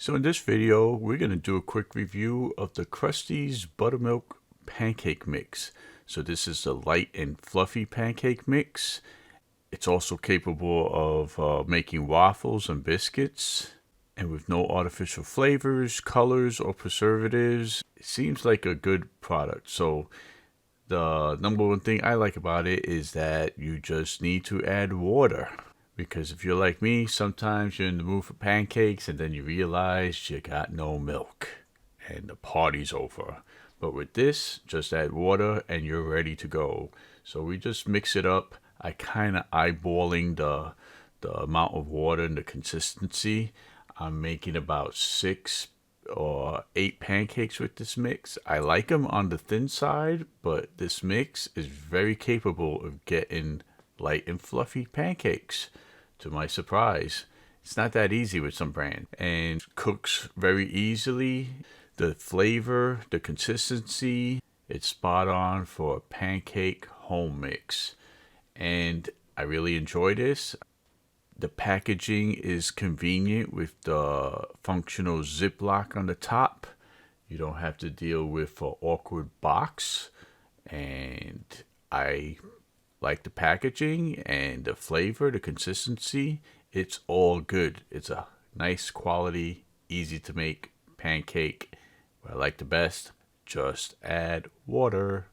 So in this video, we're going to do a quick review of the Krusteaz Buttermilk Pancake Mix. So this is a light and fluffy pancake mix. It's also capable of making waffles and biscuits. And with no artificial flavors, colors, or preservatives, it seems like a good product. So the number one thing I like about it is that you just need to add water. Because if you're like me, sometimes you're in the mood for pancakes and then you realize you got no milk and the party's over. But with this, just add water and you're ready to go. So we just mix it up. I kind of eyeballing the amount of water and the consistency. I'm making about 6 or 8 pancakes with this mix. I like them on the thin side, but this mix is very capable of getting light and fluffy pancakes. To my surprise, it's not that easy with some brand, and cooks very easily. The flavor, the consistency, it's spot on for a pancake home mix, and I really enjoy this. The packaging is convenient with the functional ziplock on the top. You don't have to deal with an awkward box, and I like the packaging and the flavor, the consistency. It's all good. It's a nice quality, easy to make pancake. What I like the best, just add water.